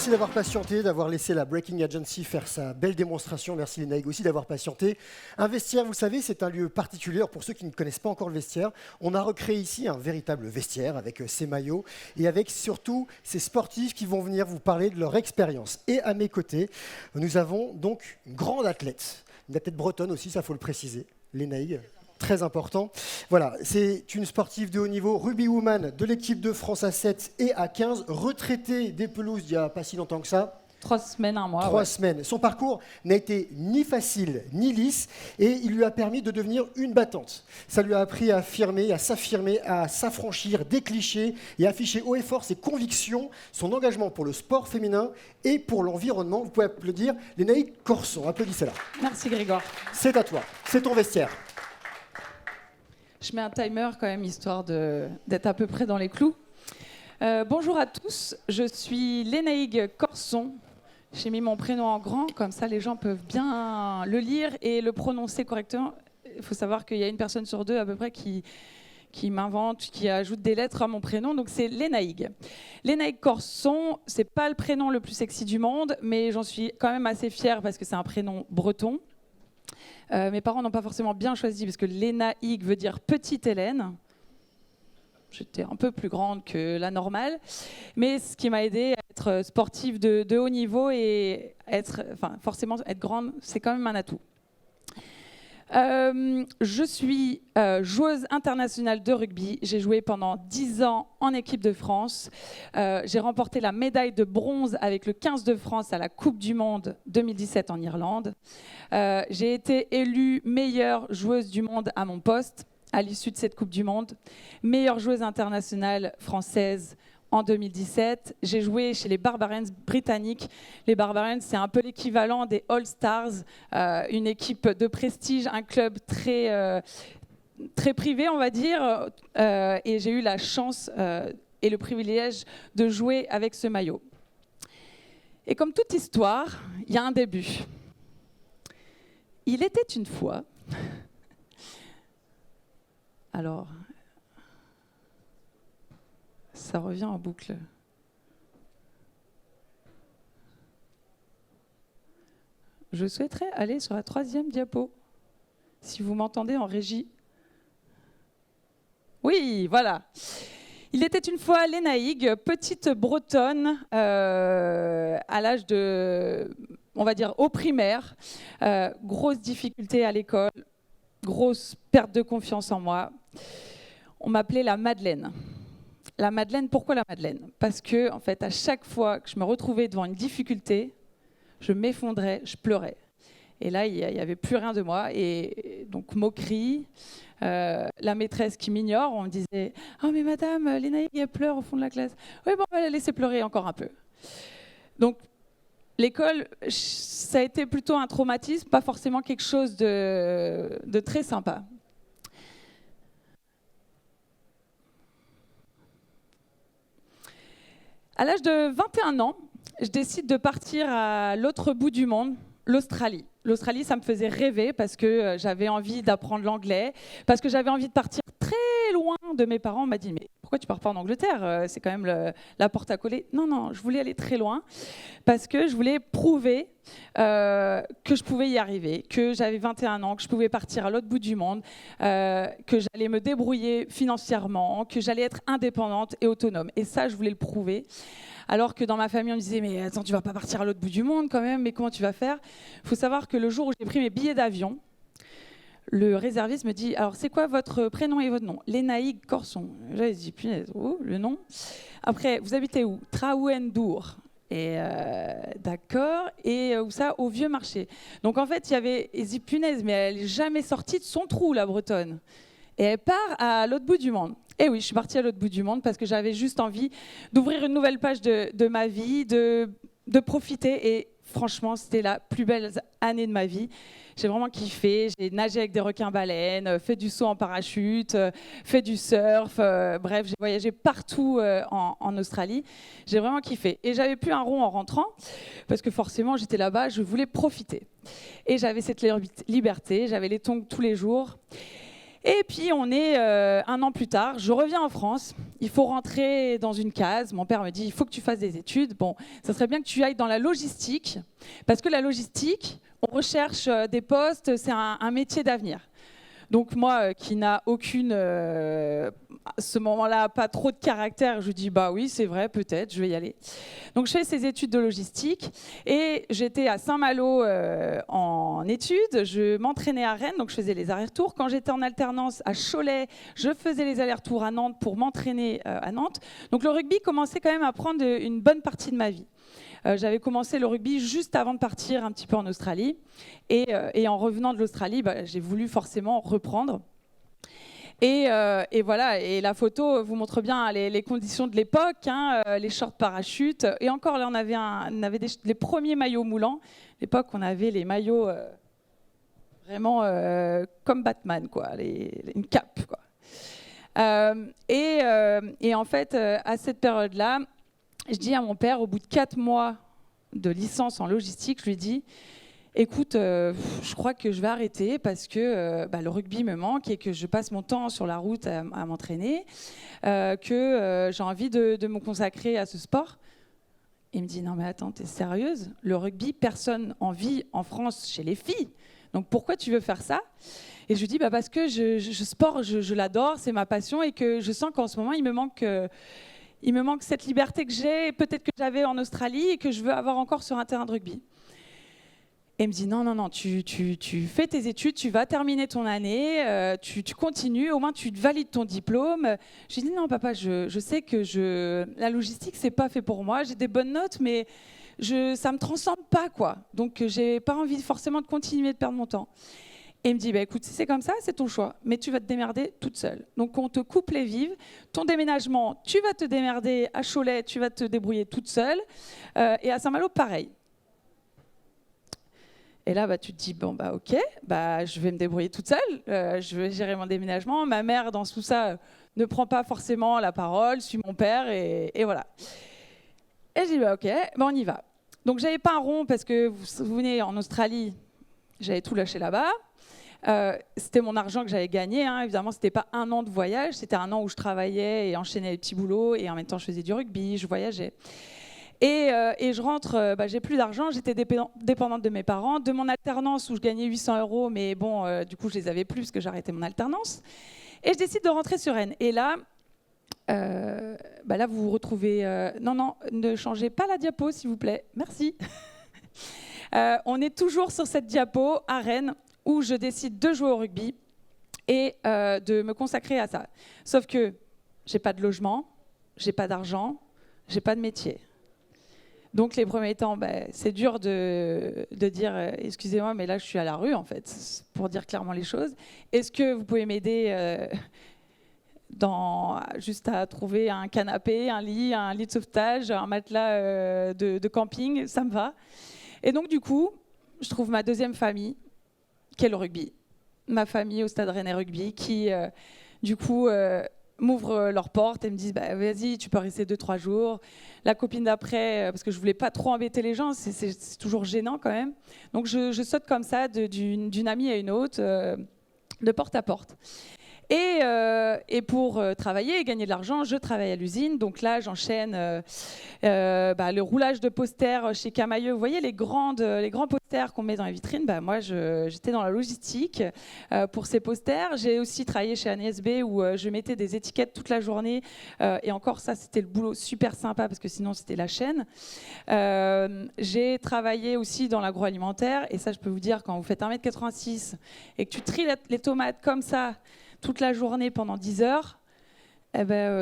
Merci d'avoir patienté, d'avoir laissé la Breaking Agency faire sa belle démonstration. Merci les Naïg aussi d'avoir patienté. Un vestiaire, vous savez, c'est un lieu particulier. Alors, pour ceux qui ne connaissent pas encore le vestiaire, on a recréé ici un véritable vestiaire avec ses maillots et avec surtout ces sportifs qui vont venir vous parler de leur expérience. Et à mes côtés, nous avons donc une grande athlète bretonne aussi, ça faut le préciser, les Naïg. Très important. Voilà, c'est une sportive de haut niveau, rugby woman de l'équipe de France à 7 et à 15, retraitée des pelouses il n'y a pas si longtemps que ça. 3 semaines, un mois. 3 semaines. Son parcours n'a été ni facile ni lisse et il lui a permis de devenir une battante. Ça lui a appris à affirmer, à s'affirmer, à s'affranchir des clichés et à afficher haut et fort ses convictions, son engagement pour le sport féminin et pour l'environnement. Vous pouvez applaudir Lénaïque Corson. Applaudissez-la. Merci Grégoire. C'est à toi. C'est ton vestiaire. Je mets un timer quand même, histoire d'être à peu près dans les clous. Bonjour à tous, je suis Lénaïque Corson. J'ai mis mon prénom en grand, comme ça les gens peuvent bien le lire et le prononcer correctement. Il faut savoir qu'il y a une personne sur 2 à peu près qui m'invente, qui ajoute des lettres à mon prénom, donc c'est Lénaïque. Lénaïque Corson, c'est pas le prénom le plus sexy du monde, mais j'en suis quand même assez fière parce que c'est un prénom breton. Mes parents n'ont pas forcément bien choisi parce que Lénaïque veut dire petite Hélène. J'étais un peu plus grande que la normale, mais ce qui m'a aidée à être sportive de haut niveau et forcément être grande, c'est quand même un atout. Je suis joueuse internationale de rugby. J'ai joué pendant 10 ans en équipe de France. J'ai remporté la médaille de bronze avec le 15 de France à la Coupe du Monde 2017 en Irlande. J'ai été élue meilleure joueuse du monde à mon poste à l'issue de cette Coupe du Monde. Meilleure joueuse internationale française en 2017, j'ai joué chez les Barbarians britanniques. Les Barbarians, c'est un peu l'équivalent des All Stars, une équipe de prestige, un club très privé, on va dire. Et j'ai eu la chance et le privilège de jouer avec ce maillot. Et comme toute histoire, il y a un début. Il était une fois... Alors... Ça revient en boucle. Je souhaiterais aller sur la 3e diapo, si vous m'entendez en régie. Oui, voilà. Il était une fois Lénaïque, petite bretonne, à l'âge de, on va dire, au primaire. Grosse difficulté à l'école, grosse perte de confiance en moi. On m'appelait la Madeleine. La Madeleine, pourquoi la Madeleine? Parce que, en fait, à chaque fois que je me retrouvais devant une difficulté, je m'effondrais, je pleurais. Et là, il n'y avait plus rien de moi. Et donc, moquerie, la maîtresse qui m'ignore, on me disait « Oh, mais madame, Lénaïque, elle pleure au fond de la classe. » Oui, bon, on va la laisser pleurer encore un peu. Donc, l'école, ça a été plutôt un traumatisme, pas forcément quelque chose de très sympa. À l'âge de 21 ans, je décide de partir à l'autre bout du monde, l'Australie. L'Australie, ça me faisait rêver parce que j'avais envie d'apprendre l'anglais, parce que j'avais envie de partir très loin de mes parents. On m'a dit, mais pourquoi tu pars pas en Angleterre? C'est quand même la porte à coller. Non, je voulais aller très loin parce que je voulais prouver que je pouvais y arriver, que j'avais 21 ans, que je pouvais partir à l'autre bout du monde, que j'allais me débrouiller financièrement, que j'allais être indépendante et autonome. Et ça, je voulais le prouver. Alors que dans ma famille, on me disait « Mais attends, tu vas pas partir à l'autre bout du monde quand même, mais comment tu vas faire ?» Il faut savoir que le jour où j'ai pris mes billets d'avion, le réserviste me dit « Alors, c'est quoi votre prénom et votre nom ?»« Lénaïque Corson. » J'avais dit « Punaise, oh, le nom. » Après, vous habitez où? Traouendour. Et d'accord, et où ça? Au Vieux Marché. Donc en fait, il y avait, et dit punaise, mais elle n'est jamais sortie de son trou, la Bretonne. Et elle part à l'autre bout du monde. Et oui, je suis partie à l'autre bout du monde parce que j'avais juste envie d'ouvrir une nouvelle page de ma vie, de profiter. Et franchement, c'était la plus belle année de ma vie. J'ai vraiment kiffé. J'ai nagé avec des requins-baleines, fait du saut en parachute, fait du surf. Bref, j'ai voyagé partout en Australie. J'ai vraiment kiffé. Et j'avais plus un rond en rentrant parce que forcément, j'étais là-bas, je voulais profiter. Et j'avais cette liberté, j'avais les tongs tous les jours. Et puis on est 1 an plus tard, je reviens en France, il faut rentrer dans une case. Mon père me dit, il faut que tu fasses des études. Bon, ça serait bien que tu ailles dans la logistique, parce que la logistique, on recherche des postes, c'est un métier d'avenir. Donc moi, qui n'a aucune, à ce moment-là, pas trop de caractère, je dis bah oui, c'est vrai, peut-être, je vais y aller. Donc je fais ces études de logistique et j'étais à Saint-Malo en études. Je m'entraînais à Rennes, donc je faisais les allers-retours. Quand j'étais en alternance à Cholet, je faisais les allers-retours à Nantes pour m'entraîner à Nantes. Donc le rugby commençait quand même à prendre une bonne partie de ma vie. J'avais commencé le rugby juste avant de partir un petit peu en Australie. Et en revenant de l'Australie, j'ai voulu forcément reprendre. Et voilà, et la photo vous montre bien les conditions de l'époque, hein, les shorts parachutes. Et encore, là, on avait les premiers maillots moulants. À l'époque, on avait les maillots vraiment comme Batman, quoi, une cape, quoi. Et en fait, à cette période-là, je dis à mon père, au bout de 4 mois de licence en logistique, je lui dis, écoute, je crois que je vais arrêter parce que le rugby me manque et que je passe mon temps sur la route à m'entraîner, que j'ai envie de me consacrer à ce sport. Il me dit, non mais attends, t'es sérieuse? Le rugby, personne en vit en France chez les filles. Donc pourquoi tu veux faire ça? Et je lui dis, parce que je l'adore, c'est ma passion et que je sens qu'en ce moment, il me manque cette liberté que j'ai, peut-être que j'avais en Australie et que je veux avoir encore sur un terrain de rugby. Et il me dit non, tu fais tes études, tu vas terminer ton année, tu continues, au moins tu valides ton diplôme. J'ai dit non papa, je sais que la logistique c'est pas fait pour moi, j'ai des bonnes notes mais ça me transcende pas quoi. Donc j'ai pas envie forcément de continuer de perdre mon temps. Et il me dit, écoute, si c'est comme ça, c'est ton choix, mais tu vas te démerder toute seule. Donc on te coupe les vives, ton déménagement, tu vas te démerder à Cholet, tu vas te débrouiller toute seule, et à Saint-Malo, pareil. Et là, tu te dis, ok, je vais me débrouiller toute seule, je vais gérer mon déménagement. Ma mère, dans tout ça, ne prend pas forcément la parole, suit mon père, et voilà. Et je dis, ok, on y va. Donc j'avais pas un rond, parce que vous venez en Australie, j'avais tout lâché là-bas. C'était mon argent que j'avais gagné, hein. Évidemment, c'était pas 1 an de voyage, c'était 1 an où je travaillais et enchaînais les petits boulots, et en même temps, je faisais du rugby, je voyageais. Et je rentre, j'ai plus d'argent, j'étais dépendante de mes parents, de mon alternance où je gagnais 800 €, mais bon, du coup, je les avais plus parce que j'arrêtais mon alternance. Et je décide de rentrer sur Rennes. Et là, là, vous vous retrouvez... non, ne changez pas la diapo, s'il vous plaît. Merci. On est toujours sur cette diapo à Rennes, où je décide de jouer au rugby et de me consacrer à ça. Sauf que j'ai pas de logement, j'ai pas d'argent, j'ai pas de métier. Donc les premiers temps, c'est dur de dire excusez-moi, mais là je suis à la rue en fait, pour dire clairement les choses. Est-ce que vous pouvez m'aider juste à trouver un canapé, un lit de sauvetage, un matelas de camping, ça me va. Et donc du coup, je trouve ma deuxième famille, qui est le rugby. Ma famille au Stade Rennais Rugby, qui, du coup, m'ouvrent leurs portes et me disent vas-y, tu peux rester 2-3 jours. La copine d'après, parce que je voulais pas trop embêter les gens, c'est toujours gênant quand même. Donc je saute comme ça d'une amie à une autre, de porte à porte. Et pour travailler et gagner de l'argent, je travaille à l'usine. Donc là, j'enchaîne le roulage de posters chez Camailleux. Vous voyez les grands posters qu'on met dans les vitrines. Moi, j'étais dans la logistique pour ces posters. J'ai aussi travaillé chez Agnès B où je mettais des étiquettes toute la journée. Et encore, ça, c'était le boulot super sympa parce que sinon, c'était la chaîne. J'ai travaillé aussi dans l'agroalimentaire. Et ça, je peux vous dire, quand vous faites 1m86 et que tu tries les tomates comme ça, toute la journée pendant 10 heures,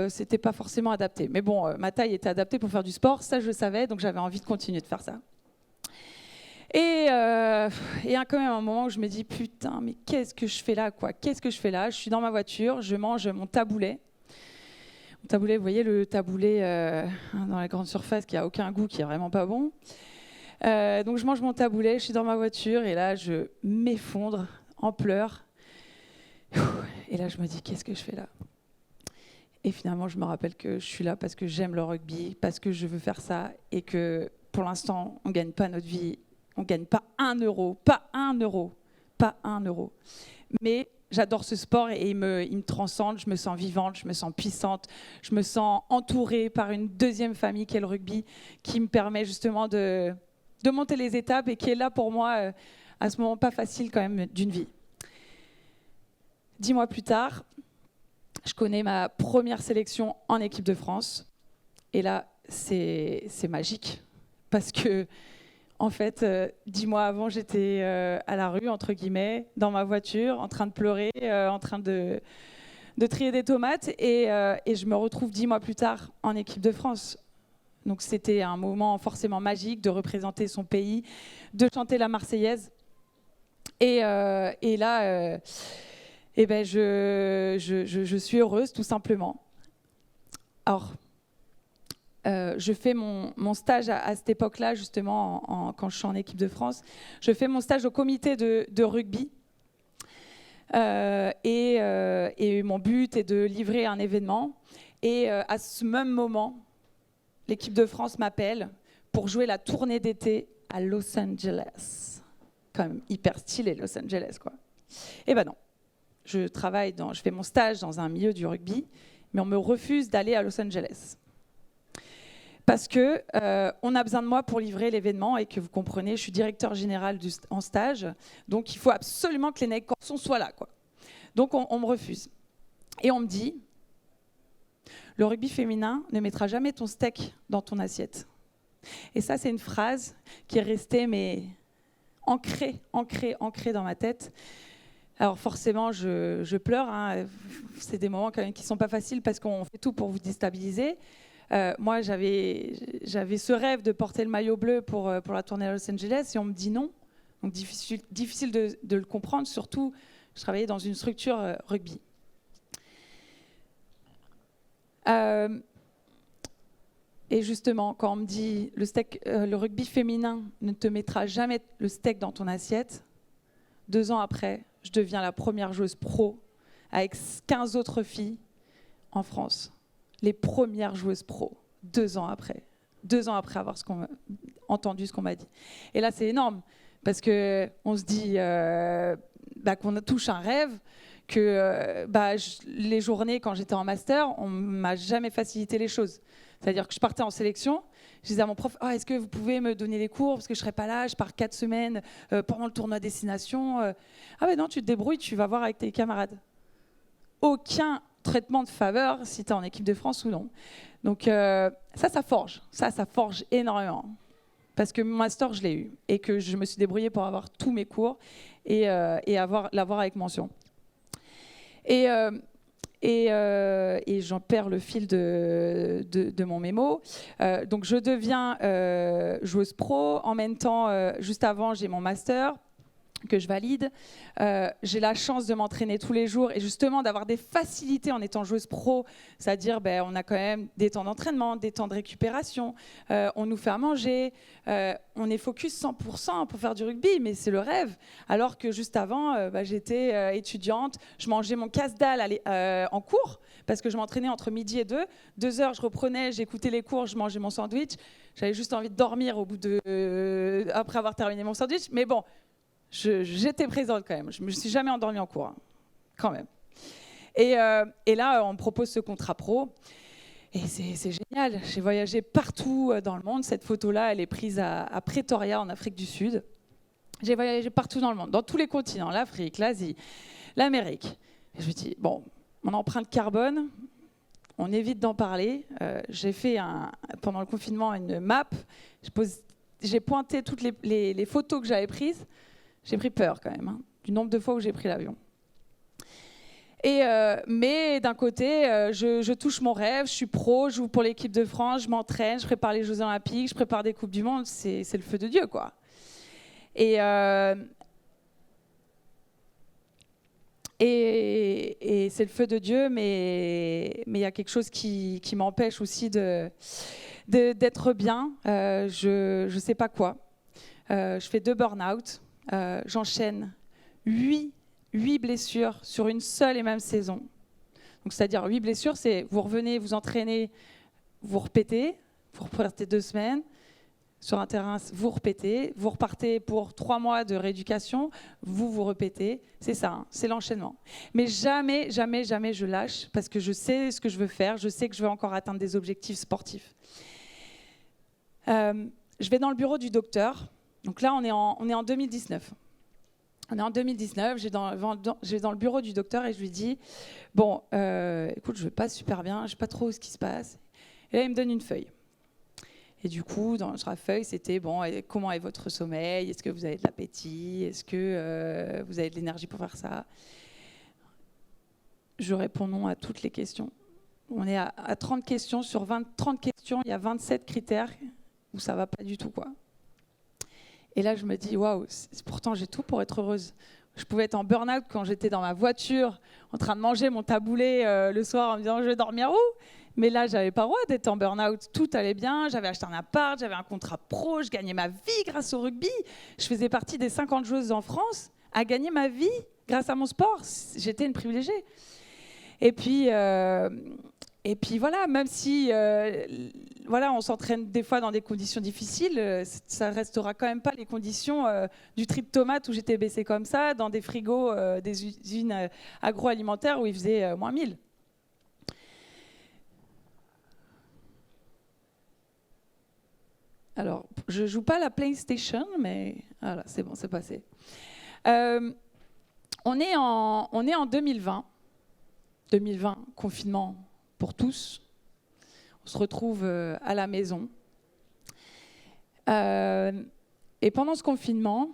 c'était pas forcément adapté. Mais bon, ma taille était adaptée pour faire du sport, ça je le savais, donc j'avais envie de continuer de faire ça. Et il y a quand même un moment où je me dis, putain, mais qu'est-ce que je fais là, quoi? Qu'est-ce que je fais là? Je suis dans ma voiture, je mange mon taboulet. Mon taboulet, vous voyez le taboulet dans la grande surface qui a aucun goût, qui est vraiment pas bon. Donc je mange mon taboulet, je suis dans ma voiture, et là je m'effondre en pleurs. Et là, je me dis, qu'est-ce que je fais là? Et finalement, je me rappelle que je suis là parce que j'aime le rugby, parce que je veux faire ça, et que pour l'instant, on ne gagne pas notre vie, on ne gagne pas 1 euro, pas 1 euro, pas 1 euro. Mais j'adore ce sport et il me transcende. Je me sens vivante, je me sens puissante, je me sens entourée par une deuxième famille qui est le rugby, qui me permet justement de monter les étapes et qui est là pour moi à ce moment pas facile quand même d'une vie. 10 mois plus tard, je connais ma première sélection en équipe de France. Et là, c'est magique. Parce que, en fait, 10 mois avant, j'étais à la rue, entre guillemets, dans ma voiture, en train de pleurer, en train de trier des tomates. Et je me retrouve 10 mois plus tard en équipe de France. Donc c'était un moment forcément magique de représenter son pays, de chanter la Marseillaise. Et là, je suis heureuse, tout simplement. Alors, je fais mon stage à cette époque-là, justement, quand je suis en équipe de France. Je fais mon stage au comité de rugby. Et mon but est de livrer un événement. Et à ce même moment, l'équipe de France m'appelle pour jouer la tournée d'été à Los Angeles. Quand même hyper stylé, Los Angeles, quoi. Eh ben non. Je fais mon stage dans un milieu du rugby, mais on me refuse d'aller à Los Angeles. Parce qu'on a besoin de moi pour livrer l'événement et que vous comprenez, je suis directeur général en stage, donc il faut absolument que les Nike Corsons soient là, quoi. Donc on me refuse. Et on me dit, le rugby féminin ne mettra jamais ton steak dans ton assiette. Et ça, c'est une phrase qui est restée mais ancrée dans ma tête. Alors forcément, je pleure. Hein. C'est des moments quand même qui ne sont pas faciles parce qu'on fait tout pour vous déstabiliser. Moi, j'avais ce rêve de porter le maillot bleu pour la tournée à Los Angeles et on me dit non. Donc difficile de le comprendre. Surtout, je travaillais dans une structure rugby. Et justement, quand on me dit le rugby féminin ne te mettra jamais le steak dans ton assiette, 2 ans après, je deviens la première joueuse pro avec 15 autres filles en France. Les premières joueuses pro, 2 ans après. 2 ans après avoir entendu ce qu'on m'a dit. Et là, c'est énorme, parce qu'on se dit qu'on touche un rêve, que les journées, quand j'étais en master, on ne m'a jamais facilité les choses. C'est-à-dire que je partais en sélection, je disais à mon prof, est-ce que vous pouvez me donner les cours parce que je ne serai pas là, je pars 4 semaines pendant le tournoi destination. Ah ben non, tu te débrouilles, tu vas voir avec tes camarades. Aucun traitement de faveur si tu es en équipe de France ou non. Donc ça forge. Ça forge énormément. Parce que mon master, je l'ai eu et que je me suis débrouillée pour avoir tous mes cours et l'avoir avec mention. Et j'en perds le fil de mon mémo. Donc je deviens joueuse pro. En même temps, juste avant, j'ai mon master que je valide. J'ai la chance de m'entraîner tous les jours et justement d'avoir des facilités en étant joueuse pro, c'est-à-dire on a quand même des temps d'entraînement, des temps de récupération, on nous fait à manger, on est focus 100% pour faire du rugby, mais c'est le rêve. Alors que juste avant, j'étais étudiante, je mangeais mon casse-dalle en cours parce que je m'entraînais entre midi et 2. 2 heures, je reprenais, j'écoutais les cours, je mangeais mon sandwich. J'avais juste envie de dormir après avoir terminé mon sandwich, mais bon, j'étais présente quand même. Je ne me suis jamais endormie en cours, hein, quand même. Et là, on me propose ce contrat pro. Et c'est génial. J'ai voyagé partout dans le monde. Cette photo-là, elle est prise à Pretoria, en Afrique du Sud. J'ai voyagé partout dans le monde, dans tous les continents, l'Afrique, l'Asie, l'Amérique. Et je me dis, bon, mon empreinte carbone, on évite d'en parler. J'ai fait, pendant le confinement, une map. J'ai pointé toutes les photos que j'avais prises. J'ai pris peur quand même, du nombre de fois où j'ai pris l'avion. Mais d'un côté, je touche mon rêve, je suis pro, je joue pour l'équipe de France, je m'entraîne, je prépare les Jeux Olympiques, je prépare des Coupes du Monde, c'est le feu de Dieu, quoi. Et c'est le feu de Dieu, mais il y a quelque chose qui m'empêche aussi d'être bien. Je ne sais pas quoi. Je fais 2 burn-out. J'enchaîne 8 blessures sur une seule et même saison. Donc, c'est-à-dire 8 blessures, c'est vous revenez, vous entraînez, vous repétez, vous repartez 2 semaines, sur un terrain, vous repétez, vous repartez pour 3 mois de rééducation, vous repétez. C'est ça, hein, c'est l'enchaînement. Mais jamais, jamais, jamais je lâche parce que je sais ce que je veux faire, je sais que je veux encore atteindre des objectifs sportifs. Je vais dans le bureau du docteur. Donc là, on est en 2019. On est en 2019, je vais dans le bureau du docteur et je lui dis « Bon, écoute, je ne vais pas super bien, je ne sais pas trop ce qui se passe. » Et là, il me donne une feuille. Et du coup, sur la feuille, c'était « Bon, comment est votre sommeil? Est-ce que vous avez de l'appétit? Est-ce que vous avez de l'énergie pour faire ça ?» Je réponds non à toutes les questions. On est à 30 questions. Sur 30 questions, il y a 27 critères où ça ne va pas du tout, quoi. Et là, je me dis, waouh, pourtant j'ai tout pour être heureuse. Je pouvais être en burn-out quand j'étais dans ma voiture, en train de manger mon taboulé le soir en me disant, je vais dormir où? Mais là, j'avais pas le droit d'être en burn-out. Tout allait bien, j'avais acheté un appart, j'avais un contrat pro, je gagnais ma vie grâce au rugby. Je faisais partie des 50 joueuses en France à gagner ma vie grâce à mon sport. J'étais une privilégiée. Et puis voilà, même si on s'entraîne des fois dans des conditions difficiles, ça restera quand même pas les conditions du trip tomate où j'étais baissée comme ça, dans des frigos des usines agroalimentaires où il faisait moins 1000. Alors, je joue pas à la PlayStation, mais voilà, c'est bon, c'est passé. On est en 2020. 2020, confinement pour tous. On se retrouve à la maison. Et pendant ce confinement,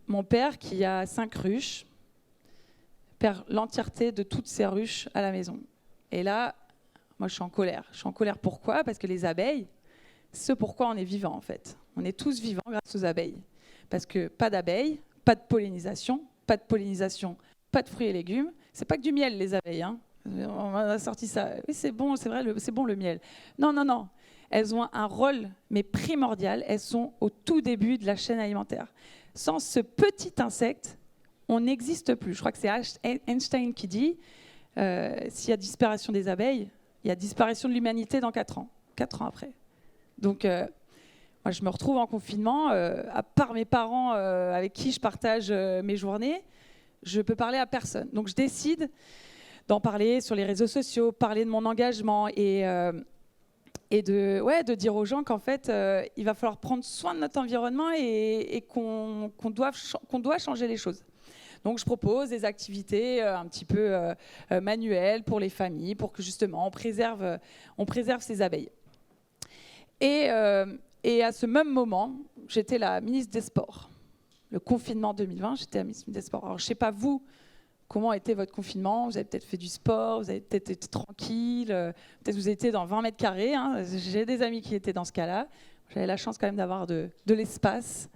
mon père, qui a 5 ruches, perd l'entièreté de toutes ses ruches à la maison. Et là, moi, je suis en colère. Je suis en colère pourquoi? Parce que les abeilles, c'est pourquoi on est vivant, en fait. On est tous vivants grâce aux abeilles. Parce que pas d'abeilles, pas de pollinisation, pas de fruits et légumes. C'est pas que du miel, les abeilles, hein. On a sorti ça. Oui, c'est bon, c'est vrai, c'est bon le miel. Non, non, non. Elles ont un rôle, mais primordial. Elles sont au tout début de la chaîne alimentaire. Sans ce petit insecte, on n'existe plus. Je crois que c'est Einstein qui dit s'il y a disparition des abeilles, il y a disparition de l'humanité dans 4 ans. 4 ans après. Donc, moi, je me retrouve en confinement. À part mes parents avec qui je partage mes journées, je peux parler à personne. Donc, je décide d'en parler sur les réseaux sociaux, parler de mon engagement et de dire aux gens qu'en fait, il va falloir prendre soin de notre environnement et qu'on doit changer les choses. Donc, je propose des activités un petit peu manuelles pour les familles, pour que justement on préserve ces abeilles. Et à ce même moment, j'étais la ministre des Sports. Le confinement 2020, j'étais la ministre des Sports. Alors, je ne sais pas vous, comment était votre confinement? Vous avez peut-être fait du sport, vous avez peut-être été tranquille, peut-être vous étiez dans 20 mètres carrés. Hein. J'ai des amis qui étaient dans ce cas-là. J'avais la chance quand même d'avoir de l'espace.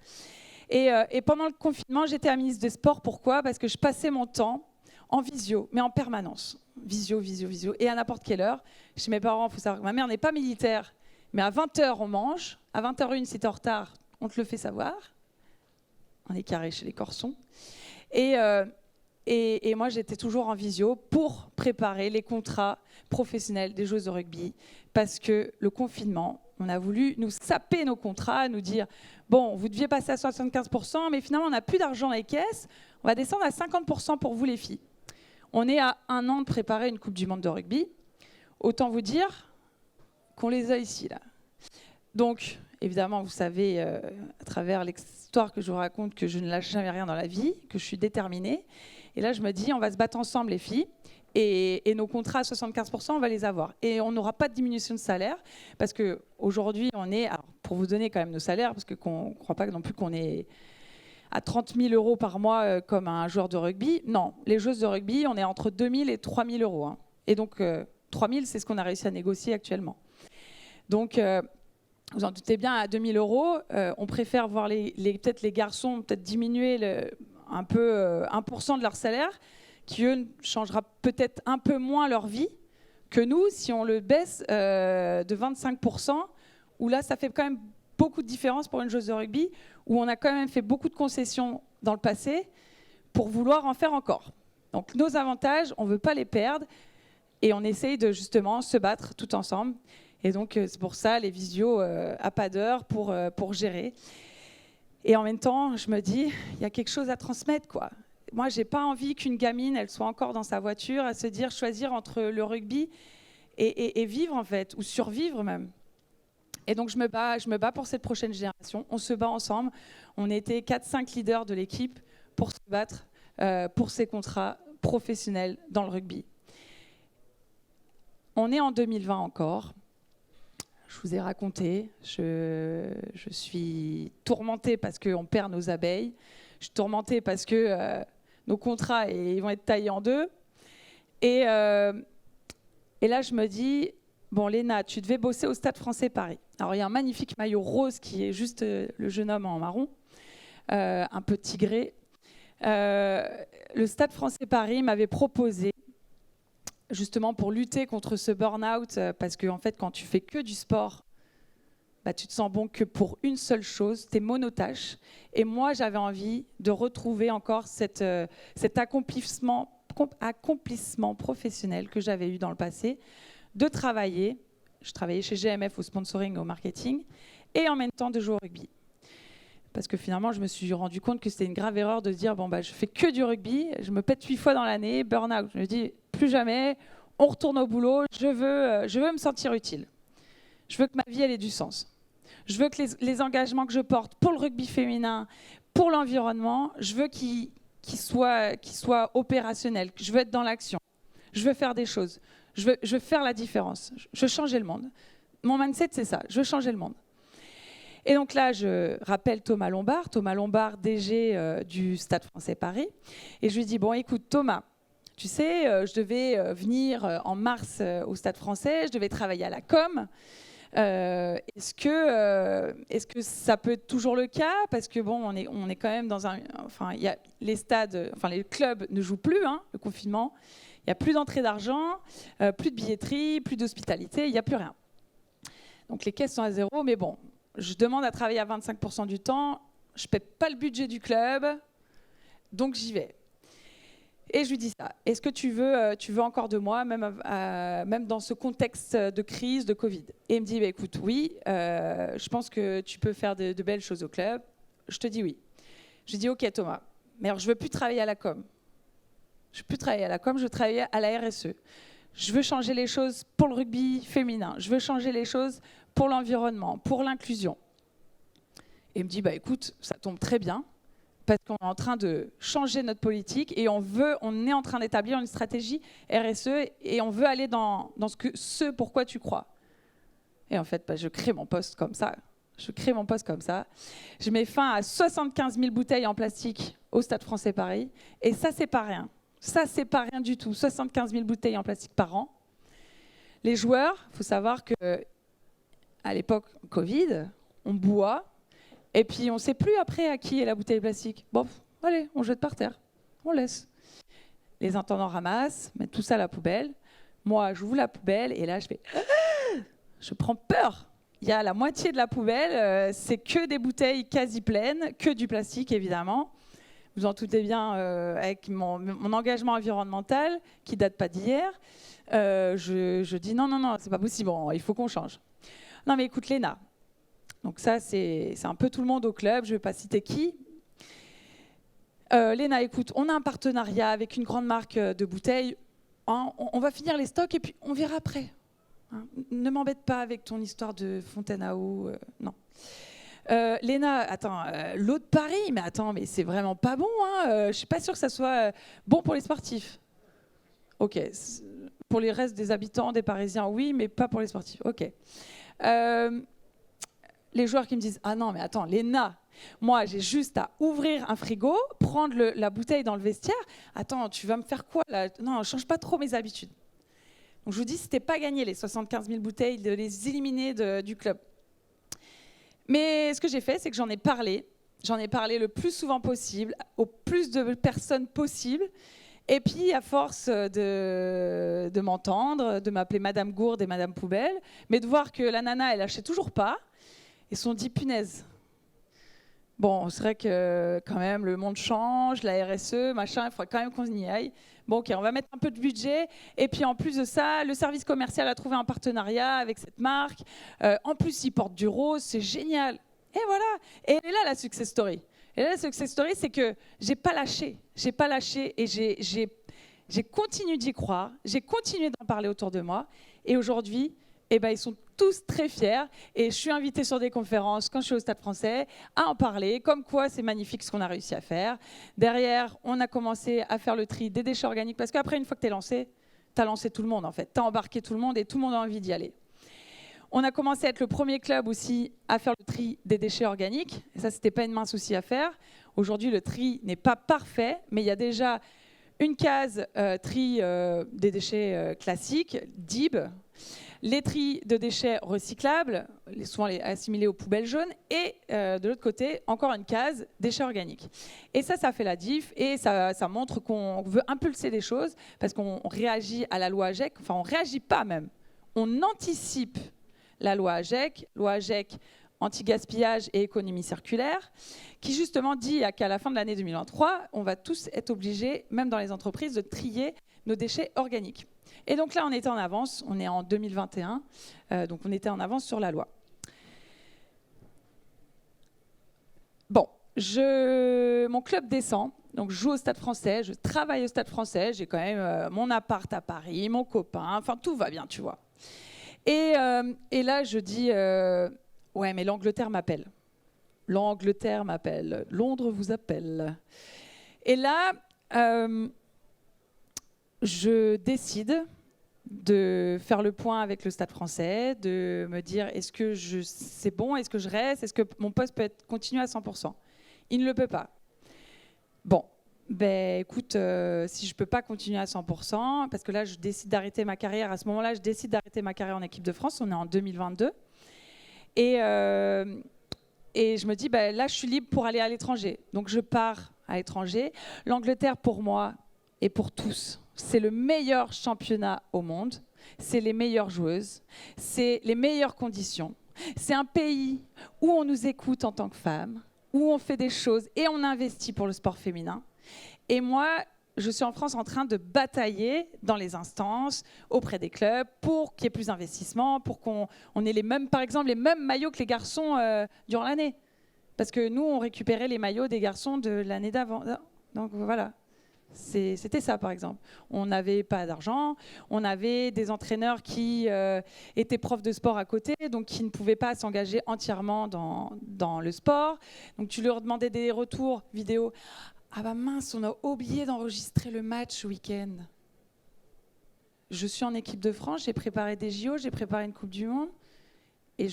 Et pendant le confinement, j'étais la ministre des Sports. Pourquoi? Parce que je passais mon temps en visio, mais en permanence. Visio. Et à n'importe quelle heure. Chez mes parents, il faut savoir que ma mère n'est pas militaire, mais à 20h, on mange. À 20h01, si tu es en retard, on te le fait savoir. On est carré chez les Corsons. Et moi, j'étais toujours en visio pour préparer les contrats professionnels des joueuses de rugby. Parce que le confinement, on a voulu nous saper nos contrats, nous dire « Bon, vous deviez passer à 75%, mais finalement, on n'a plus d'argent dans les caisses. On va descendre à 50% pour vous, les filles. » On est à 1 an de préparer une Coupe du Monde de rugby. Autant vous dire qu'on les a ici, là. Donc, évidemment, vous savez, à travers l'histoire que je vous raconte, que je ne lâche jamais rien dans la vie, que je suis déterminée. Et là, je me dis, on va se battre ensemble, les filles. Et nos contrats à 75%, on va les avoir. Et on n'aura pas de diminution de salaire, parce qu'aujourd'hui, on est... Alors, pour vous donner quand même nos salaires, parce qu'on ne croit pas non plus qu'on est à 30 000 euros par mois comme un joueur de rugby. Non, les joueuses de rugby, on est entre 2 000 et 3 000 euros. Hein. Et donc, 3 000, c'est ce qu'on a réussi à négocier actuellement. Donc... vous en doutez bien, à 2 000 euros, on préfère voir peut-être les garçons diminuer un peu 1% de leur salaire, qui, eux, changera peut-être un peu moins leur vie que nous, si on le baisse de 25%, où là, ça fait quand même beaucoup de différence pour une joueuse de rugby, où on a quand même fait beaucoup de concessions dans le passé pour vouloir en faire encore. Donc, nos avantages, on ne veut pas les perdre, et on essaye de justement se battre tout ensemble. Et donc, c'est pour ça, les visios à pas d'heure pour gérer. Et en même temps, je me dis, il y a quelque chose à transmettre, quoi. Moi, j'ai pas envie qu'une gamine, elle soit encore dans sa voiture à se dire, choisir entre le rugby et vivre, en fait, ou survivre même. Et donc, je me bats pour cette prochaine génération. On se bat ensemble. On était 4-5 leaders de l'équipe pour se battre pour ces contrats professionnels dans le rugby. On est en 2020 encore. Je vous ai raconté, je suis tourmentée parce qu'on perd nos abeilles. Je suis tourmentée parce que nos contrats ils vont être taillés en deux. Et là, je me dis, bon, Léna, tu devais bosser au Stade français Paris. Alors, il y a un magnifique maillot rose qui est juste le jeune homme en marron, un peu tigré. Le Stade français Paris m'avait proposé, justement pour lutter contre ce burn-out, parce que en fait, quand tu fais que du sport, bah, tu te sens bon que pour une seule chose, tu es monotâche. Et moi, j'avais envie de retrouver encore cet accomplissement professionnel que j'avais eu dans le passé, de travailler. Je travaillais chez GMF au sponsoring, au marketing, et en même temps de jouer au rugby. Parce que finalement, je me suis rendu compte que c'était une grave erreur de dire bon, bah, je fais que du rugby, je me pète 8 fois dans l'année, burn-out. Je me dis plus jamais, on retourne au boulot, je veux me sentir utile. Je veux que ma vie elle ait du sens. Je veux que les engagements que je porte pour le rugby féminin, pour l'environnement, je veux qu'ils soient opérationnels. Je veux être dans l'action. Je veux faire des choses. Je veux faire la différence. Je veux changer le monde. Mon mindset, c'est ça. Je veux changer le monde. Et donc là, je rappelle Thomas Lombard, DG du Stade français Paris. Et je lui dis, bon, écoute, Thomas, tu sais, je devais venir en mars au Stade français, je devais travailler à la com. Est-ce que ça peut être toujours le cas? Parce que bon, on est quand même dans un... Enfin, il y a les stades, enfin les clubs ne jouent plus, hein, le confinement. Il n'y a plus d'entrée d'argent, plus de billetterie, plus d'hospitalité, il n'y a plus rien. Donc les caisses sont à zéro, mais bon, je demande à travailler à 25% du temps, je ne paie pas le budget du club, donc j'y vais. Et je lui dis ça. Est-ce que tu veux encore de moi, même dans ce contexte de crise, de Covid? Et il me dit, bah, écoute, oui, je pense que tu peux faire de belles choses au club. Je te dis oui. Je lui dis, ok Thomas, mais alors je ne veux plus travailler à la com. Je ne veux plus travailler à la com, je veux travailler à la RSE. Je veux changer les choses pour le rugby féminin. Je veux changer les choses pour l'environnement, pour l'inclusion. Et il me dit, bah, écoute, ça tombe très bien. Parce qu'on est en train de changer notre politique et on est en train d'établir une stratégie RSE et on veut aller dans ce pourquoi tu crois. Et en fait, bah, je crée mon poste comme ça. Je mets fin à 75 000 bouteilles en plastique au Stade français Paris. Et ça, c'est pas rien. Ça, c'est pas rien du tout. 75 000 bouteilles en plastique par an. Les joueurs, il faut savoir qu'à l'époque Covid, on boit. Et puis, on ne sait plus après à qui est la bouteille plastique. Bon, allez, on jette par terre. On laisse. Les intendants ramassent, mettent tout ça à la poubelle. Moi, j'ouvre la poubelle et là, je prends peur. Il y a la moitié de la poubelle, c'est que des bouteilles quasi pleines, que du plastique, évidemment. Vous en doutez bien, avec mon engagement environnemental, qui ne date pas d'hier. Je dis non, c'est pas possible, bon, il faut qu'on change. Non, mais écoute, Léna. Donc ça, c'est un peu tout le monde au club, je ne vais pas citer qui. Léna, écoute, on a un partenariat avec une grande marque de bouteilles. Hein, on va finir les stocks et puis on verra après. Hein, ne m'embête pas avec ton histoire de fontaine à eau. Non. Léna, attends, l'eau de Paris, mais c'est vraiment pas bon. Hein, je ne suis pas sûre que ça soit bon pour les sportifs. Ok. Pour les restes des habitants, des Parisiens, oui, mais pas pour les sportifs. Ok. Les joueurs qui me disent « Ah non, mais attends, Léna, moi, j'ai juste à ouvrir un frigo, prendre la bouteille dans le vestiaire. Attends, tu vas me faire quoi là? Non, je change pas trop mes habitudes. » Donc je vous dis, c'était pas gagné les 75 000 bouteilles, de les éliminer du club. Mais ce que j'ai fait, c'est que j'en ai parlé le plus souvent possible, au plus de personnes possible. Et puis, à force de m'entendre, de m'appeler Madame Gourde et Madame Poubelle, mais de voir que la nana, elle lâchait toujours pas, ils se sont dit, punaise, Bon, c'est vrai que quand même, le monde change, la RSE, machin, il faudrait quand même qu'on y aille. Bon, ok, on va mettre un peu de budget. Et puis en plus de ça, le service commercial a trouvé un partenariat avec cette marque. En plus, ils portent du rose, c'est génial. Et voilà. Et elle est là, la success story. Et là, la success story, c'est que j'ai pas lâché. J'ai pas lâché et j'ai continué d'y croire. J'ai continué d'en parler autour de moi. Et aujourd'hui, eh ben, ils sont tous très fiers. Et je suis invitée sur des conférences quand je suis au Stade Français à en parler, comme quoi c'est magnifique ce qu'on a réussi à faire. Derrière, on a commencé à faire le tri des déchets organiques, parce qu'après, une fois que tu es lancé, tu as lancé tout le monde en fait. Tu as embarqué tout le monde et tout le monde a envie d'y aller. On a commencé à être le premier club aussi à faire le tri des déchets organiques. Et ça, c'était pas une mince souci à faire. Aujourd'hui, le tri n'est pas parfait, mais il y a déjà une case tri des déchets classiques, DIB, les tris de déchets recyclables, souvent assimilés aux poubelles jaunes, et de l'autre côté, encore une case déchets organiques. Et ça fait la diff, et ça montre qu'on veut impulser les choses, parce qu'on réagit à la loi AGEC, enfin on ne réagit pas même, on anticipe la loi AGEC anti-gaspillage et économie circulaire, qui justement dit qu'à la fin de l'année 2023, on va tous être obligés, même dans les entreprises, de trier nos déchets organiques. Et donc là, on était en avance, on est en 2021, donc on était en avance sur la loi. Bon, mon club descend, donc je joue au Stade Français, je travaille au Stade Français, j'ai quand même mon appart à Paris, mon copain, enfin tout va bien, tu vois. Et là, je dis, ouais, mais l'Angleterre m'appelle. L'Angleterre m'appelle, Londres vous appelle. Et là, je décide de faire le point avec le Stade Français, de me dire est-ce que c'est bon, est-ce que je reste, est-ce que mon poste peut continuer à 100%. Il ne le peut pas. Bon, ben écoute, si je ne peux pas continuer à 100%, parce que là je décide d'arrêter ma carrière, à ce moment-là je décide d'arrêter ma carrière en équipe de France, on est en 2022, et je me dis, ben, là je suis libre pour aller à l'étranger, donc je pars à l'étranger. L'Angleterre pour moi et pour tous, c'est le meilleur championnat au monde, c'est les meilleures joueuses, c'est les meilleures conditions. C'est un pays où on nous écoute en tant que femmes, où on fait des choses et on investit pour le sport féminin. Et moi, je suis en France en train de batailler dans les instances, auprès des clubs, pour qu'il y ait plus d'investissement, pour qu'on ait les mêmes, par exemple, les mêmes maillots que les garçons durant l'année. Parce que nous, on récupérait les maillots des garçons de l'année d'avant. Donc voilà. C'était ça, par exemple. On n'avait pas d'argent, on avait des entraîneurs qui étaient profs de sport à côté, donc qui ne pouvaient pas s'engager entièrement dans le sport. Donc tu leur demandais des retours vidéo. Ah bah mince, on a oublié d'enregistrer le match ce week-end. Je suis en équipe de France, j'ai préparé des JO, j'ai préparé une Coupe du Monde. Et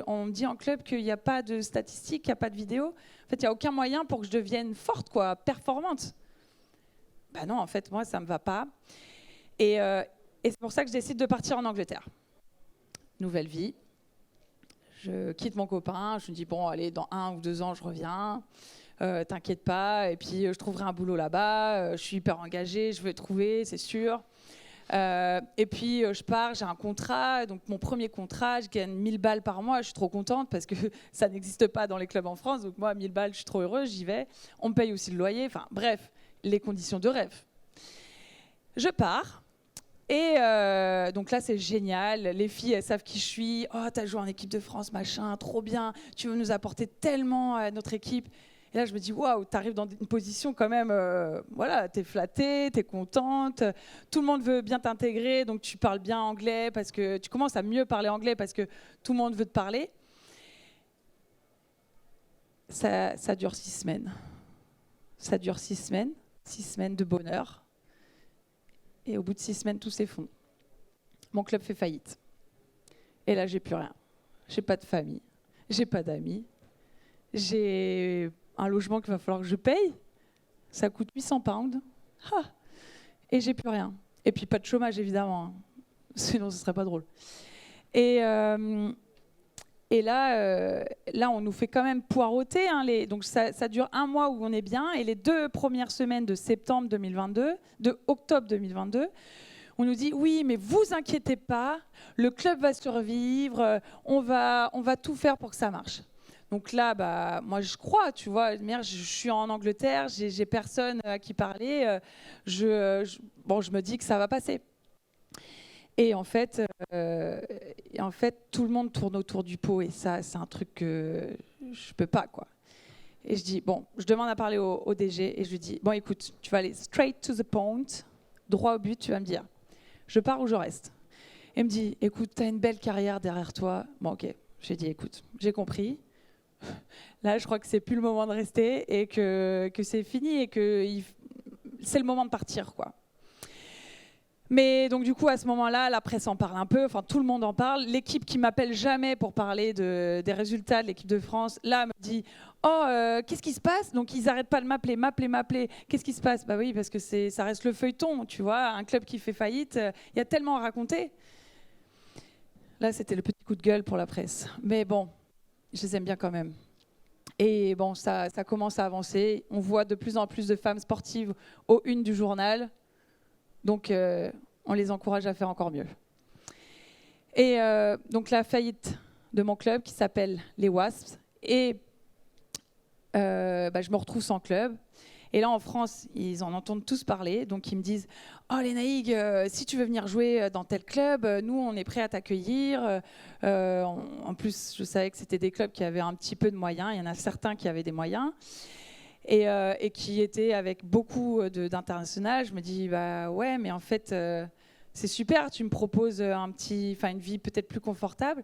on me dit en club qu'il n'y a pas de statistiques, qu'il n'y a pas de vidéo. En fait, il n'y a aucun moyen pour que je devienne forte, quoi, performante. Ben non, en fait, moi, ça ne me va pas. Et c'est pour ça que je décide de partir en Angleterre. Nouvelle vie. Je quitte mon copain. Je me dis, bon, allez, dans 1 ou 2 ans, je reviens. T'inquiète pas. Et puis, je trouverai un boulot là-bas. Je suis hyper engagée. Je vais trouver, c'est sûr. Et puis, je pars. J'ai un contrat. Donc, mon premier contrat, je gagne 1000 balles par mois. Je suis trop contente parce que ça n'existe pas dans les clubs en France. Donc, moi, 1000 balles, je suis trop heureuse. J'y vais. On me paye aussi le loyer. Enfin, bref. Les conditions de rêve. Je pars et donc là c'est génial, les filles elles savent qui je suis, oh t'as joué en équipe de France machin, trop bien, tu veux nous apporter tellement à notre équipe. Et là je me dis waouh, t'arrives dans une position quand même, voilà, t'es flattée, t'es contente, tout le monde veut bien t'intégrer, donc tu parles bien anglais parce que tu commences à mieux parler anglais parce que tout le monde veut te parler. Ça dure 6 semaines. Ça dure 6 semaines. 6 semaines de bonheur. Et au bout de 6 semaines, tout s'effondre. Mon club fait faillite. Et là, j'ai plus rien. J'ai pas de famille. J'ai pas d'amis. J'ai un logement qu'il va falloir que je paye. Ça coûte 800 pounds. Ah, et j'ai plus rien. Et puis pas de chômage, évidemment. Sinon, ce serait pas drôle. Et là, on nous fait quand même poireauter. Donc ça dure 1 mois où on est bien. Et les 2 premières semaines de septembre 2022, de octobre 2022, on nous dit oui, mais vous inquiétez pas, le club va survivre, on va tout faire pour que ça marche. Donc là, moi, je crois, tu vois, merde, je suis en Angleterre, j'ai personne à qui parler, je me dis que ça va passer. Et en fait, tout le monde tourne autour du pot, et ça, c'est un truc que je peux pas, quoi. Et je dis, bon, je demande à parler au DG, et je lui dis, bon, écoute, tu vas aller straight to the point, droit au but, tu vas me dire, je pars ou je reste. Et il me dit, écoute, tu as une belle carrière derrière toi. Bon, ok. J'ai dit, écoute, j'ai compris. Là, je crois que c'est plus le moment de rester et que c'est fini et que c'est le moment de partir, quoi. Mais donc du coup, à ce moment-là, la presse en parle un peu, enfin tout le monde en parle. L'équipe qui m'appelle jamais pour parler des résultats de l'équipe de France, là, me dit « Oh, qu'est-ce qui se passe ?» Donc ils n'arrêtent pas de m'appeler. Qu'est-ce qui se passe ? Bah oui, parce que ça reste le feuilleton, tu vois. Un club qui fait faillite, il y a tellement à raconter. Là, c'était le petit coup de gueule pour la presse. Mais bon, je les aime bien quand même. Et bon, ça commence à avancer. On voit de plus en plus de femmes sportives aux unes du journal. Donc, on les encourage à faire encore mieux. Et donc, la faillite de mon club, qui s'appelle les Wasps. Et je me retrouve sans club. Et là, en France, ils en entendent tous parler. Donc, ils me disent « Oh, Lénaïg, si tu veux venir jouer dans tel club, nous, on est prêts à t'accueillir. » En plus, je savais que c'était des clubs qui avaient un petit peu de moyens. Il y en a certains qui avaient des moyens. Et qui étaient avec beaucoup d'international. Je me dis, bah ouais, mais en fait, c'est super, tu me proposes une vie peut-être plus confortable.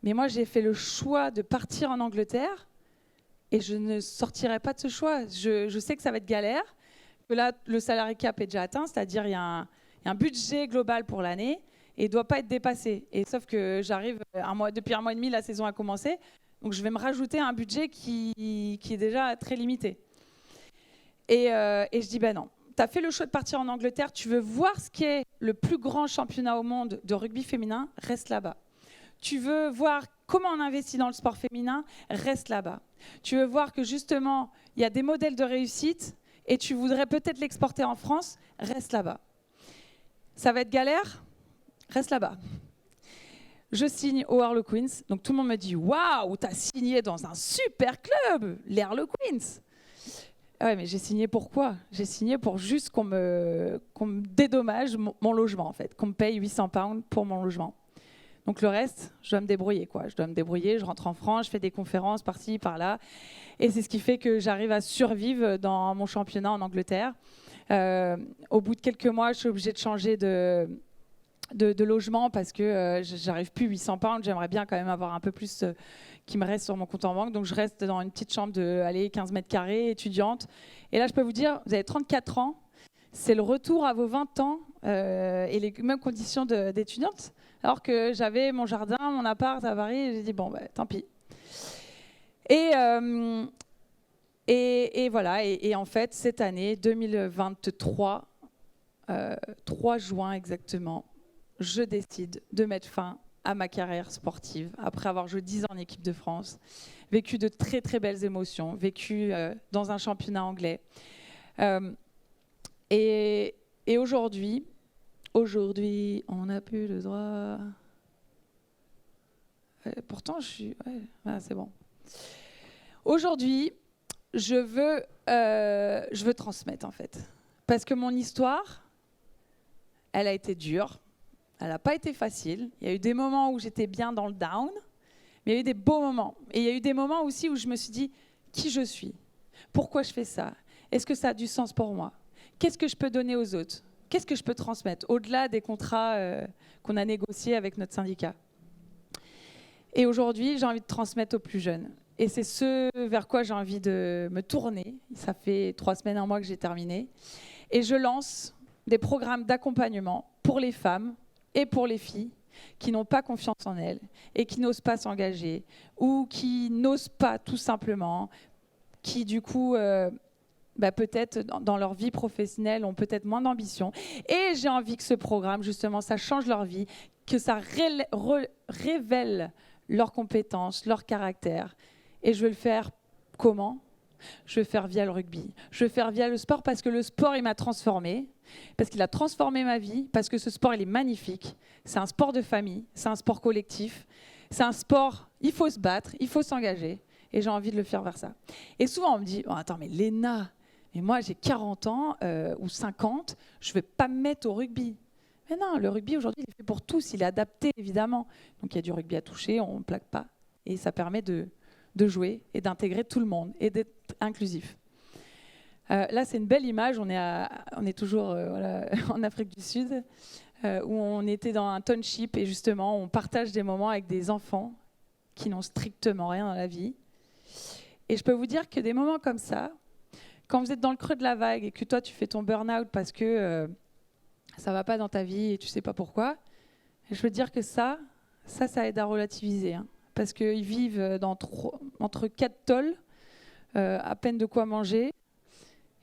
Mais moi, j'ai fait le choix de partir en Angleterre et je ne sortirai pas de ce choix. Je sais que ça va être galère, que là, le salary cap est déjà atteint, c'est-à-dire il y a un budget global pour l'année et il ne doit pas être dépassé. Et sauf que j'arrive, depuis un mois et demi, la saison a commencé, donc je vais me rajouter un budget qui est déjà très limité. Et je dis, non, tu as fait le choix de partir en Angleterre, tu veux voir ce qu'est le plus grand championnat au monde de rugby féminin, reste là-bas. Tu veux voir comment on investit dans le sport féminin, reste là-bas. Tu veux voir que justement, il y a des modèles de réussite et tu voudrais peut-être l'exporter en France, reste là-bas. Ça va être galère, reste là-bas. Je signe aux Harlequins, donc tout le monde me dit « Waouh, tu as signé dans un super club, les Harlequins !» Ouais, mais j'ai signé pour quoi ? J'ai signé pour juste qu'on me dédommage mon logement, en fait, qu'on me paye 800 pounds pour mon logement. Donc le reste, je dois me débrouiller, quoi. Je dois me débrouiller, je rentre en France, je fais des conférences par-ci, par-là. Et c'est ce qui fait que j'arrive à survivre dans mon championnat en Angleterre. Au bout de quelques mois, je suis obligée de changer de logement parce que j'arrive plus 800 pounds. J'aimerais bien quand même avoir un peu plus qui me reste sur mon compte en banque. Donc je reste dans une petite chambre de 15 mètres carrés, étudiante. Et là, je peux vous dire, vous avez 34 ans, c'est le retour à vos 20 ans et les mêmes conditions d'étudiante. Alors que j'avais mon jardin, mon appart à Paris, et j'ai dit, tant pis. Et voilà, et en fait, cette année, 2023, 3 juin exactement, je décide de mettre fin à ma carrière sportive, après avoir joué 10 ans en équipe de France, vécu de très très belles émotions, vécu dans un championnat anglais. Et aujourd'hui, on n'a plus le droit... pourtant, c'est bon. Aujourd'hui, je veux transmettre, en fait. Parce que mon histoire, elle a été dure. Elle n'a pas été facile. Il y a eu des moments où j'étais bien dans le down, mais il y a eu des beaux moments. Et il y a eu des moments aussi où je me suis dit, qui je suis ? Pourquoi je fais ça ? Est-ce que ça a du sens pour moi ? Qu'est-ce que je peux donner aux autres ? Qu'est-ce que je peux transmettre, au-delà des contrats qu'on a négociés avec notre syndicat ? Et aujourd'hui, j'ai envie de transmettre aux plus jeunes. Et c'est ce vers quoi j'ai envie de me tourner. Ça fait 3 semaines, 1 mois que j'ai terminé. Et je lance des programmes d'accompagnement pour les femmes et pour les filles qui n'ont pas confiance en elles et qui n'osent pas s'engager ou qui n'osent pas tout simplement, qui du coup, peut-être dans leur vie professionnelle ont peut-être moins d'ambition. Et j'ai envie que ce programme, justement, ça change leur vie, que ça révèle leurs compétences, leur caractère. Et je veux le faire comment ? Je veux le faire via le rugby. Je veux le faire via le sport parce que le sport, il m'a transformée, parce qu'il a transformé ma vie, parce que ce sport, il est magnifique. C'est un sport de famille, c'est un sport collectif, c'est un sport, il faut se battre, il faut s'engager. et j'ai envie de le faire vers ça. Et souvent, on me dit, oh, attends, mais Léna, mais moi j'ai 40 ans ou 50, je ne vais pas me mettre au rugby. Mais non, le rugby aujourd'hui, il est fait pour tous, il est adapté évidemment. Donc il y a du rugby à toucher, on ne plaque pas. Et ça permet de jouer et d'intégrer tout le monde et d'être inclusif. Là, c'est une belle image, on est toujours voilà, en Afrique du Sud, où on était dans un township et justement, on partage des moments avec des enfants qui n'ont strictement rien dans la vie. Et je peux vous dire que des moments comme ça, quand vous êtes dans le creux de la vague et que toi, tu fais ton burn-out parce que ça ne va pas dans ta vie et tu ne sais pas pourquoi, je veux dire que ça aide à relativiser. Hein, parce qu'ils vivent entre 4 tôles, à peine de quoi manger,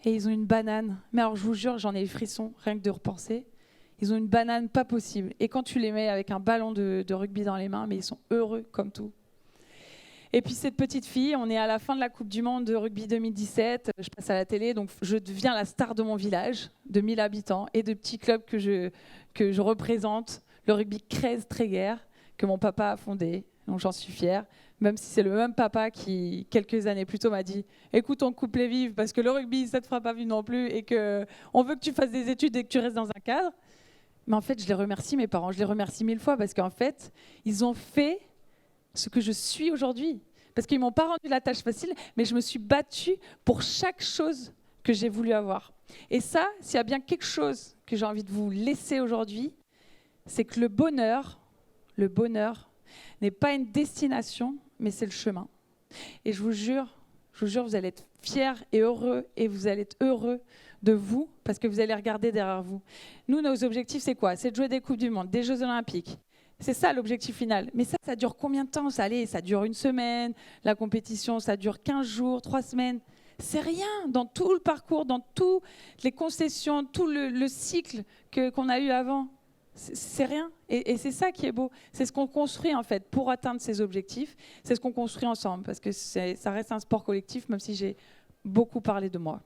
et ils ont une banane. Mais alors, je vous jure, j'en ai les frissons, rien que de repenser. Ils ont une banane pas possible. Et quand tu les mets avec un ballon de rugby dans les mains, mais ils sont heureux comme tout. Et puis cette petite fille, on est à la fin de la Coupe du Monde de rugby 2017. Je passe à la télé, donc je deviens la star de mon village, de 1000 habitants, et de petits clubs que je représente. Le rugby Crèze-Tréguer, que mon papa a fondé, donc j'en suis fière. Même si c'est le même papa qui, quelques années plus tôt, m'a dit « Écoute, on coupe les vivres parce que le rugby, ça ne te fera pas vivre non plus et qu'on veut que tu fasses des études et que tu restes dans un cadre. » Mais en fait, je les remercie, mes parents. Je les remercie 1000 fois parce qu'en fait, ils ont fait ce que je suis aujourd'hui. Parce qu'ils ne m'ont pas rendu la tâche facile, mais je me suis battue pour chaque chose que j'ai voulu avoir. Et ça, s'il y a bien quelque chose que j'ai envie de vous laisser aujourd'hui, c'est que le bonheur n'est pas une destination, mais c'est le chemin. Et je vous jure, vous allez être fiers et heureux, et vous allez être heureux de vous, parce que vous allez regarder derrière vous. Nous, nos objectifs, c'est quoi? C'est de jouer des Coupes du Monde, des Jeux Olympiques. C'est ça l'objectif final. Mais ça dure combien de temps? Ça dure une semaine. La compétition, ça dure 15 jours, 3 semaines. C'est rien dans tout le parcours, dans toutes les concessions, tout le cycle qu'on a eu avant. C'est rien. Et c'est ça qui est beau. C'est ce qu'on construit en fait pour atteindre ces objectifs. C'est ce qu'on construit ensemble parce que ça reste un sport collectif, même si j'ai beaucoup parlé de moi.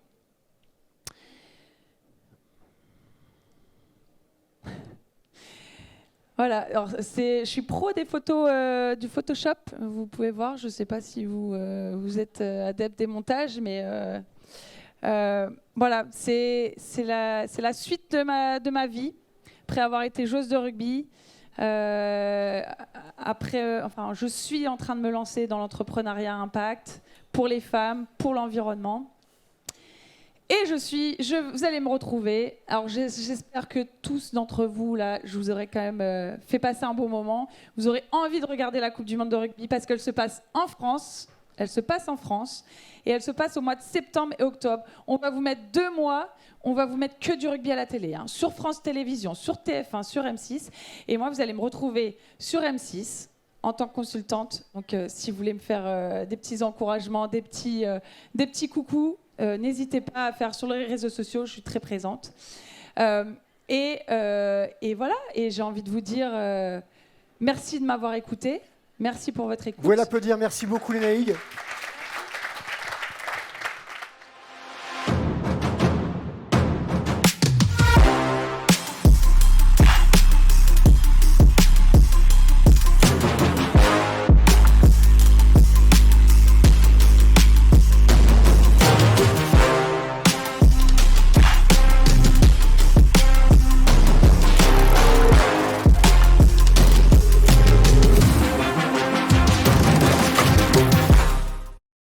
Voilà, alors je suis pro des photos du Photoshop, vous pouvez voir, je ne sais pas si vous êtes adepte des montages, mais voilà, c'est la suite de ma vie, après avoir été joueuse de rugby. Je suis en train de me lancer dans l'entrepreneuriat impact pour les femmes, pour l'environnement. Et vous allez me retrouver. Alors j'espère que tous d'entre vous, là, je vous aurai quand même fait passer un bon moment. Vous aurez envie de regarder la Coupe du Monde de rugby parce qu'elle se passe en France. Elle se passe en France et elle se passe au mois de septembre et octobre. On va vous mettre 2 mois, on va vous mettre que du rugby à la télé, hein, sur France Télévisions, sur TF1, sur M6. Et moi, vous allez me retrouver sur M6 en tant que consultante. Donc si vous voulez me faire des petits encouragements, des petits coucous, n'hésitez pas à faire sur les réseaux sociaux, je suis très présente. Et voilà, et j'ai envie de vous dire merci de m'avoir écouté, merci pour votre écoute. Vous pouvez l'applaudir, merci beaucoup Léna Higues.